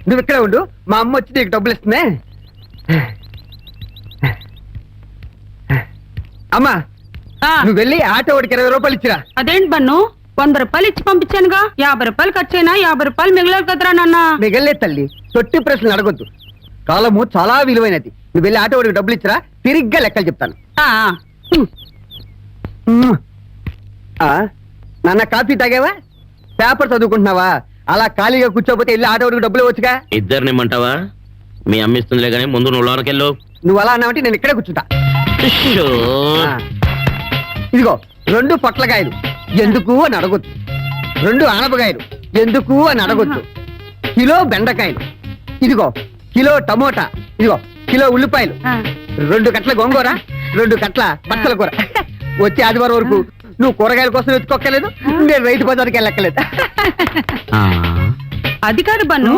నువ్వు ఇక్కడే ఉండు, మా అమ్మ వచ్చి నీకు డబ్బులు ఇస్తుంది. అమ్మా నువ్వు వెళ్ళి ఆటో వాడికి 20 రూపాయలు ఇచ్చిరా. అదేంటి బన్ను, 100 రూపాయలు ఇచ్చి పంపించానుగా, 50 రూపాయలు ఖర్చు అయినా 50 రూపాయలు మిగలేదు కదరా నాన్న. మిగలే తల్లి, తొట్టి ప్రశ్నలు అడగొద్దు, కాలము చాలా విలువైనది. నువ్వు వెళ్ళి ఆటో వాడికి డబ్బులు ఇచ్చిరా, తిరిగ్గా లెక్కలు చెప్తాను. నాన్న కాఫీ తాగావా, పేపర్ చదువుకుంటున్నావా? అలా ఖాళీగా కూర్చోపోతే వెళ్ళి ఆటో వాడికి డబ్బులు వచ్చుగా. ఇద్దరిని ఇమ్మంటావా? మీ అమ్మిస్తుందిలే కానీ ముందు నువ్వు లోనకెళ్ళు. నువ్వు అలా అన్నావంటే నేను ఇక్కడే కూర్చుంటా. ఇదిగో 2 పొట్లకాయలు ఎందుకు అని అడగొద్దు, 2 ఆనపకాయలు ఎందుకు అని అడగొద్దు, కిలో బెండకాయలు, ఇదిగో కిలో టమోటా, ఇదిగో కిలో ఉల్లిపాయలు, 2 కట్ల గోంగూర, 2 కట్ల పచ్చల కూర. వచ్చే ఆదివారం వరకు నువ్వు కూరగాయల కోసం ఎత్తుకోక్కలేదు, నేను రైతు బజార్కి వెళ్ళక్కలేదు. అది కాదు బన్ను,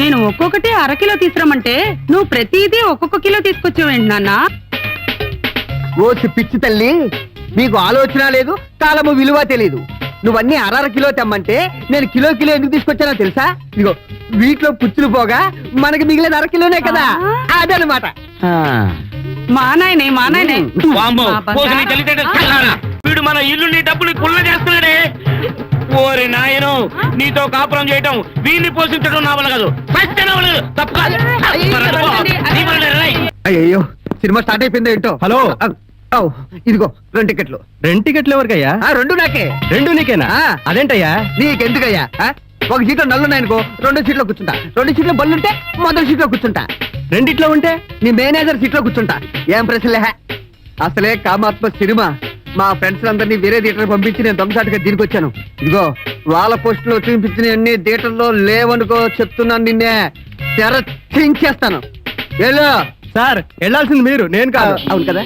నేను ఒక్కొక్కటి 1/2 కిలో తీసుకురమ్మంటే నువ్వు ప్రతిదీ ఒక్కొక్క కిలో తీసుకొచ్చావేంటి నాన్న? ఓసి పిచ్చి తల్లి, నీకు ఆలోచన లేదు, కాలము విలువ తెలీదు. నువ్వన్నీ 1/2 కిలో తెమ్మంటే నేను కిలో ఎందుకు తీసుకొచ్చానో తెలుసా? ఇదిగో వీటిలో పుచ్చులు పోగా మనకి మిగిలేదు 1/2 కిలోనే కదా, అదనమాట. మా నాయనే వీడు మన ఇల్లు నీ డబ్బులు కుళ్ళ చేస్తున్నాడే. ఓరి నాయను, నీతో కాపురం చేయటం, వీడిని పోషించడం నా వల్ల కాదు, తప్పు కాదు. అయ్యో సినిమా స్టార్ట్ అయిపోయింది ఏంటో. హలో, ఇదిగో 2 టికెట్లు. 2 టికెట్లు ఎవరికయ్యా? 2 నాకే. 2 నీకేనా? అదేంటయ్యా? నీకెందుకయ్యా? ఒక సీట్లో నల్లున్నాయనుకో, 2 సీట్లో కూర్చుంటా. 2 సీట్లో బల్లుంటే మొదటి సీట్లో కూర్చుంటా. 2 ఉంటే నీ మేనేజర్ సీట్లో కూర్చుంటా. ఏం ప్రశ్నలే, అసలే కామాత్మ సినిమా. మా ఫ్రెండ్స్ అందరినీ వేరే థియేటర్ పంపించి నేను దమ్సాటుగా దీనికి వచ్చాను. ఇదిగో వాళ్ళ పోస్ట్ లో చూపించిన అన్ని థియేటర్లో లేవనుకో, చెప్తున్నాను, నిన్నే తెరచేస్తాను. వెళ్ళు సార్, వెళ్ళాల్సింది మీరు, నేను కాదు. అవును కదా.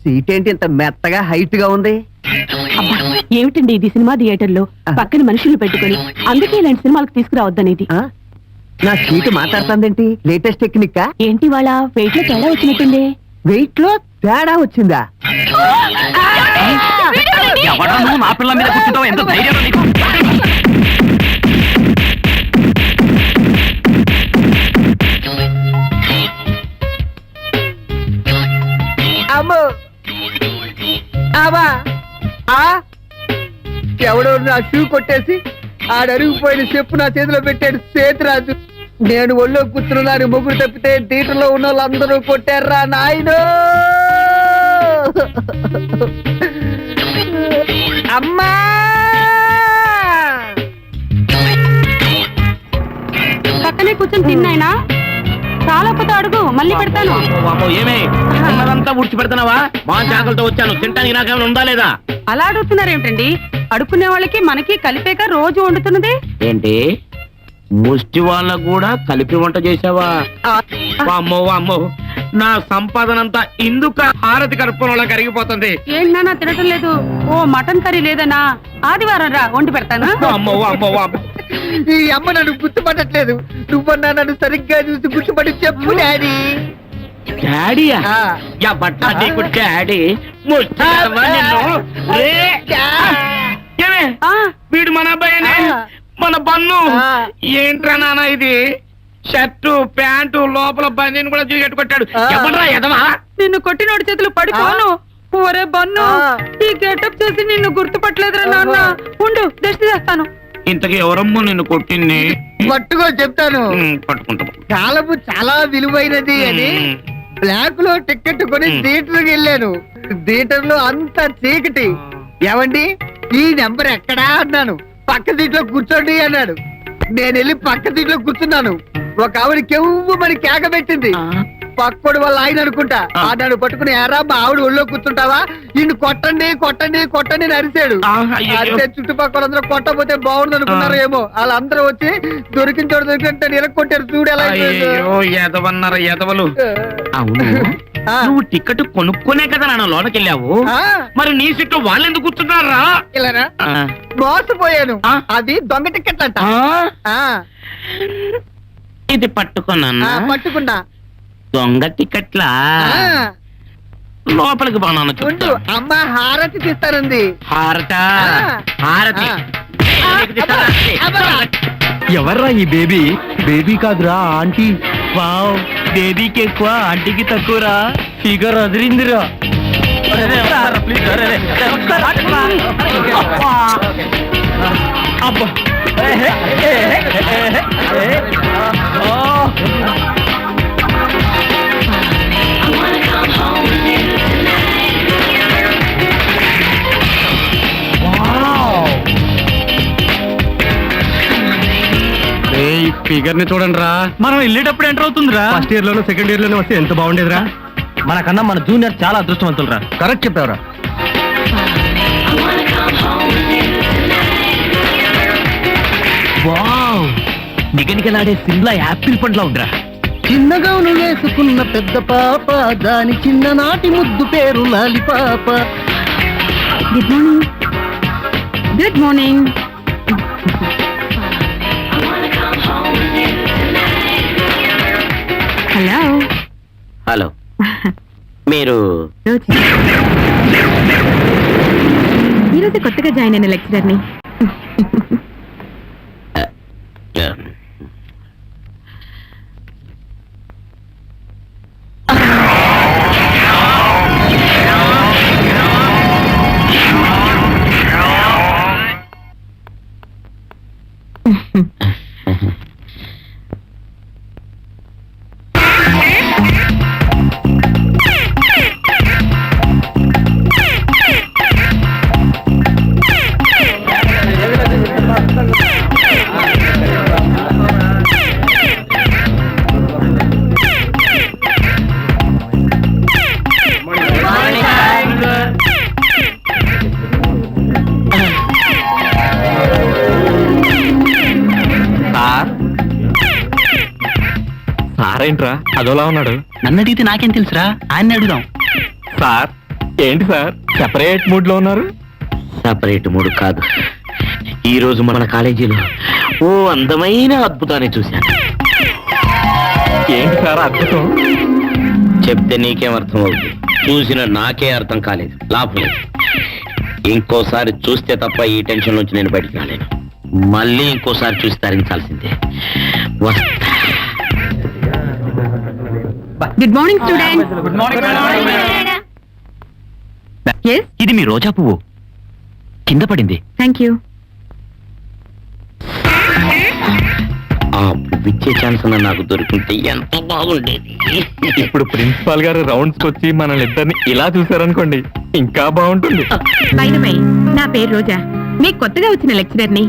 సీట్ ఏంటి ఇంత మెత్తగా హైట్ గా ఉంది? ఏమిటండి ఇది, సినిమా థియేటర్ లో పక్కన మనుషులు పెట్టుకుని, అందుకే ఇలాంటి సినిమాలకు తీసుకురావద్దనేది. నా సీటు మాట్లాడుతుందేంటి? లేటెస్ట్ టెక్నిక్ ఏంటి వాళ్ళ వెయిట్ లో తేడా వచ్చినట్టుంది. వెయిట్ లో తేడా వచ్చిందా? నువ్వు నా పిల్లల మీద కూర్చుంటావు, ఎంత ధైర్యం నీకు? అమ్మో ఎవడో నా షూ కొట్టేసి ఆడరిగిపోయిన చెప్పు నా చేతిలో పెట్టాడు సేతురాజు. నేను ఒళ్ళో కూర్చున్నాను, ముగ్గురు తప్పితే థియేటర్లో ఉన్న వాళ్ళందరూ కొట్టారా నాయనో. అమ్మా పక్కనే కూర్చొని తిన్నాయినా, చాలా కొత్త అడుగు, మళ్ళీ పెడతాను. ఏమే ఉన్నదంతా ఉడిచి పెడతావా? మా జాగ్రత్తతో వచ్చాను, తింటానికి నాకేమైనా ఉందా లేదా? అలా అడుగుతున్నారు ఏమిటండి? అడుక్కునే వాళ్ళకి మనకి కలిపేక రోజు వండుతున్నది ఏంటి? ముష్టి వాళ్ళకు కూడా కలిపి వంట చేసావా? అమ్మో అమ్మో, నా సంపాదనంతా ఇందుక హారతి కర్పూరంలో కరిగిపోతుంది. ఏంటన్నా తినటం లేదు? ఓ మటన్ కర్రీ లేదన్నా, ఆదివారం రా వండి పెడతాను. అమ్మో అమ్మో అమ్మో, ఈ అమ్మ నన్ను గుర్తుపట్టట్లేదు. నువ్వన్నా నన్ను సరిగ్గా చూసి గుర్తుపట్టి చెప్పు డాడీ. డాడీయా? బట్టా నీకు డాడీ? వీడు మన అబ్బాయినే, మన బన్ను. ఏంట్రా నాన్న ఇది? షర్టు ప్యాంటు లోపల బన్నీని కూడా కట్టుకొట్టాడు. ఎవడ్రా ఎదవా? నిన్ను కొట్టినోడి చేతులు పడిపోను. ఒరే బన్ను, ఈ గెటప్ చేసి నిన్ను గుర్తుపట్టలేదురా నాన్న. ఉండు, దృష్టి చేస్తాను. ఇంతకీ ఎవరమ్మో నిన్ను కొట్టింది? పట్టుకో చెప్తాను. పట్టుకుంటా. కాలము చాలా విలువైనది అని బ్లాక్ లో టికెట్ కొని థియేటర్కి వెళ్ళాను. థియేటర్ లో అంత చీకటి. ఏమండి ఈ నెంబర్ ఎక్కడా అన్నాను. పక్క సీట్లో కూర్చోండి అన్నాడు. నేను వెళ్ళి పక్క సీట్లో కూర్చున్నాను. ఒక ఆవిడ కెవ్వు మరి కేక పెట్టింది. పక్కోడు వాళ్ళ ఆయన అనుకుంటా. నన్ను పట్టుకుని ఎరా మా ఆవిడ ఒళ్ళో కూర్చుంటావా, ఇన్ని కొట్టండి కొట్టండి కొట్టండి అని అరిచాడు. అంటే చుట్టుపక్కల అందరూ కొట్టపోతే బాగుంది అనుకున్నారు ఏమో. వాళ్ళందరూ వచ్చి దొరికిన చోట దొరికినట్టు నిలకొట్టారు. చూడు ఎలా ఎదవన్నారు ఎదవలు. అవును, నువ్వు టికెట్ కొనుక్కునే కదా నన్ను లోనకెళ్ళావు, మరి నీ సీట్లో వాళ్ళు ఎందుకు కూర్చున్నారా? ఇలానా మోసపోయాను. అది దొంగ టికెట్ అంట. ఇది పట్టుకున్నా. పట్టుకున్నా. దొంగ టికెట్లా? లోపలికి బాగా ఉండు, అమ్మ హారతి తీస్తారంది. హారత ఆ. హారతి ఆ. నీకు తీస్తారా? అబ్బా. ఎవర్రా ఈ బేబీ? బేబీ కాదురా ఆంటీ. వావ్, బేబీకి ఎక్కువ ఆంటీకి తక్కువరా. ఫిగర్ అదిరిందిరా. అబ్బా. ఫిగర్ ని చూడండి రా. మనం వెళ్ళేటప్పుడు ఎంటర్ అవుతుందిరా. ఫస్ట్ ఇయర్ లోనూ సెకండ్ ఇయర్ లోనూ వస్తే ఎంత బాగుండేదిరా. మనకన్నా మన జూనియర్ చాలా అదృష్టవంతులరా. కరెక్ట్ చెప్పావురా. వావ్, నిగనిగలాడే సిమ్లా యాపిల్ పండ్లా ఉందిరా. చిన్నగౌను వేసుకున్న పెద్ద పాప, దాని చిన్ననాటి ముద్దు పేరు లాలిపాప. Good morning. Good morning. Hello. Hello, మీరు రోజు ఈరోజు కొత్తగా జాయిన్ అయిన లెక్చరర్ని. సారేంట్రా అదోలా ఉన్నాడు? నన్ను అడిగితే నాకేం తెలుసురా, ఆయన్ని అడుగుదాం. సార్ ఏంటి సార్ సెపరేట్ మూడ్ లో ఉన్నారు? సపరేట్ మూడు కాదు, ఈ రోజు మన కాలేజీలో ఓ అందమైన అద్భుతాన్ని చూశాను. ఏంటి సార్ అద్భుతం? చెప్తే నీకేం అర్థం అవుతుంది, చూసిన నాకే అర్థం కాలేదు. లాభం లేదు, ఇంకోసారి చూస్తే తప్ప ఈ టెన్షన్ నుంచి నేను బయటికి రాలేను. మళ్ళీ ఇంకోసారి చూసి తరించాల్సిందే. వస్తా. Good morning students. Good morning. Yes, ఇది మీ రోజా పువ్వు, కింద పడింది. Thank you. ఆ పువ్విచ్చే ఛాన్స్ నాకు దొరికింటే ఎంత బాగుండేది. ఇప్పుడు ప్రిన్సిపాల్ గారు రౌండ్స్ వచ్చి మనల్ని ఇద్దరిని ఇలా చూసారనుకోండి, ఇంకా బాగుంటుంది. బై ద వే, నా పేరు రోజా, మీకు కొత్తగా వచ్చిన లెక్చరర్ని.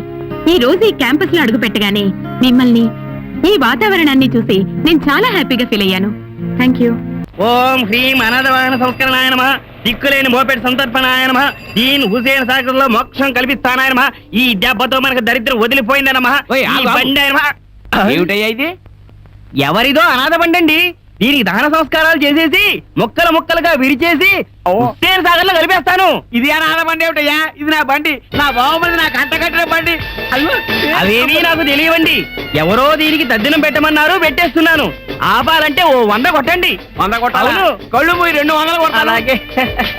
ఈ రోజు ఈ క్యాంపస్ లో అడుగు పెట్టగానే మిమ్మల్ని, ఈ వాతావరణాన్ని చూసి నేను చాలా హ్యాపీగా ఫీల్ అయ్యాను. Thank you. ఓం హ్రీం అనాథవాహన సంస్కరణాయ నమః, దిక్కులేని మోపెట్ సంతర్పణాయ నమః, దీన్ హుసేన్ సాగర్ లో మోక్షం కల్పిస్తానాయ నమః, ఈ దెబ్బతో మనకు దరిద్రం వదిలిపోయిందనమా. ఏమిటయ్యా ఇది? ఎవరిదో అనాథ బండి అండి. దీనికి దహన సంస్కారాలు చేసేసి ముక్కలు ముక్కలుగా విరిచేసి హుస్సేన్ సాగర్ లో కలిపేస్తాను. ఇది అనాథ బండి ఏమిటయ్యా? ఇది నా బండి, నా బావమరిది నాకు అంటకట్టిన బండి. అవేమీ నాకు తెలియవండి. ఎవరో దీనికి తద్దినం పెట్టమన్నారు, పెట్టేస్తున్నాను. ఆపాలంటే ఓ 100 కొట్టండి. 100 కొట్టాలి. కళ్ళు పోయి 200 కొట్టాలి. అలాగే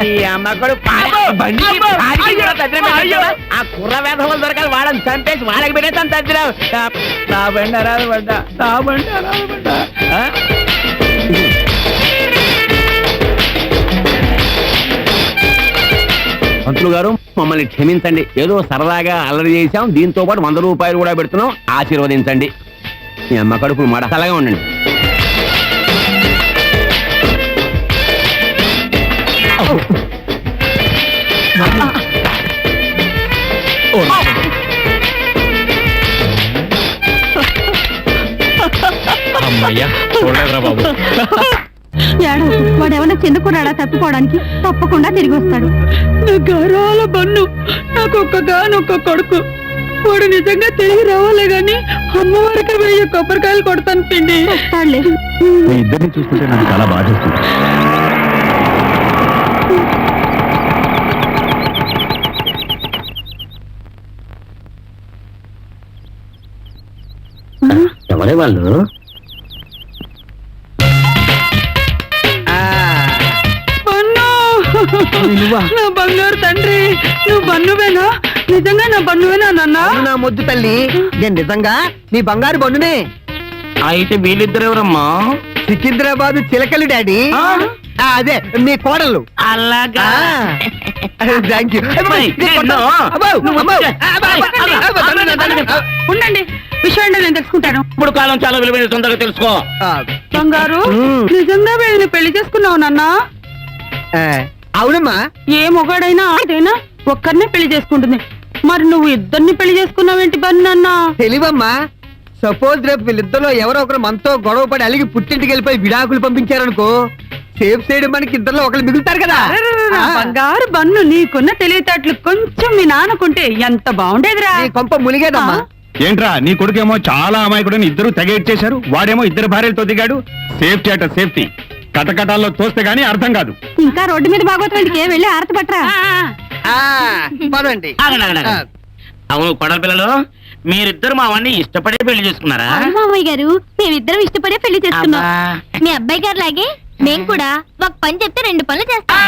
ఈ అమ్మకడు ఆ కుర్ర వేధవులు దొరకాలి, వాళ్ళని చంపేసి వాళ్ళకి పెట్టేస్తాను తద్దినం. నా బండి అరాదు పడ్డ, నా బండి అరాదు పడ్డ. మంత్రులు గారు, మమ్మల్ని క్షమించండి. ఏదో సరదాగా అల్లరి చేశాం, దీంతో పాటు 100 రూపాయలు కూడా పెడుతున్నాం, ఆశీర్వదించండి. మీ అమ్మ కడుపు మాట అలాగే ఉండండి. అమ్మయ్యా చూడలేదురా బాబు. ఏడో వాడేమన్నా చెందుకున్నాడా తప్పిపోవడానికి? తప్పకుండా తిరిగి వస్తాడు. నా గౌరవాల బన్ను, నాకు ఒక్క కొడుకు. వాడు నిజంగా తిరిగి రావాలే గాని అమ్మవారికి 1000 కొబ్బరికాయలు కొడతాను పిండి. మీ ఇద్దరిని చూస్తుంటే నాకు చాలా బాధేస్తుంది. ఎవరే వాళ్ళు? బన్ను నువ్వా? నా బంగారు తండ్రి నువ్వు బన్నువేనా? నిజంగా నా బన్నువేనా నాన్న? అవును నా ముద్దు తల్లి, నేను నిజంగా నీ బంగారు బండునే. అయితే వీళ్ళిద్దరు ఎవరమ్మా? సికింద్రాబాద్ చిలకలు డాడీ. అదే మీ కోడళ్ళు. అలాగా. Thank you. ఉండండి, విషయం ఏంటో నేను తెలుసుకుంటాను. ఇప్పుడు కాలం చాలా విలువైన, తొందరగా తెలుసుకో. బంగారు మ్మ్. నిజంగా వీళ్ళని పెళ్లి చేసుకున్నావు నాన్న? అవునమ్మా. ఏ మొగాడైనా అదైనా ఒక్కరినే పెళ్లి చేసుకుంటుంది. మరి నువ్వు ఇద్దరిని పెళ్లి చేసుకున్నావేంటి బన్న? తెలివమ్మా. సపోజ్ రేపు వీళ్ళిద్దరిలో ఎవరో ఒకరు మనతో గొడవ పడి అలిగి పుట్టింటికి వెళ్ళిపోయి విడాకులు పంపించారనుకో, సేఫ్ సైడ్ మనకి ఇద్దరిలో ఒకరు మిగులుతారు కదా. బంగారు బన్ను, నీకున్న తెలివితేటలు కొంచెం మీ నాన్నకుంటే ఎంత బాగుండేదిరా. నీ కొంప మునిగేదమ్మా. ఏంట్రా నీ కొడుకేమో చాలా అమాయకుడని ఇద్దరు తెగ ఇచ్చేశారు, వాడేమో ఇద్దరు భార్యలతో దిగాడు. సేఫ్టీ అట సేఫ్టీ, కటకటాల్లో తోస్తే గానీ అర్థం కాదు. ఇంకా రోడ్డు మీద బాగోతుంది వెళ్ళి ఆరతి పట్టరా. పదండి. ఆగండి, ఆగండి, ఆగండి. అవును కొడల పిల్లలు, మీరిద్దరు మా వాడిని ఇష్టపడే పెళ్లి చేసుకున్నారా? మామయ్య గారు మేమిద్దరం ఇష్టపడే పెళ్లి చేసుకున్నాం. అబ్బా. మీ అబ్బాయి గారు లాగే మేము కూడా ఒక పని చెప్తే రెండు పనులు చేస్తాం.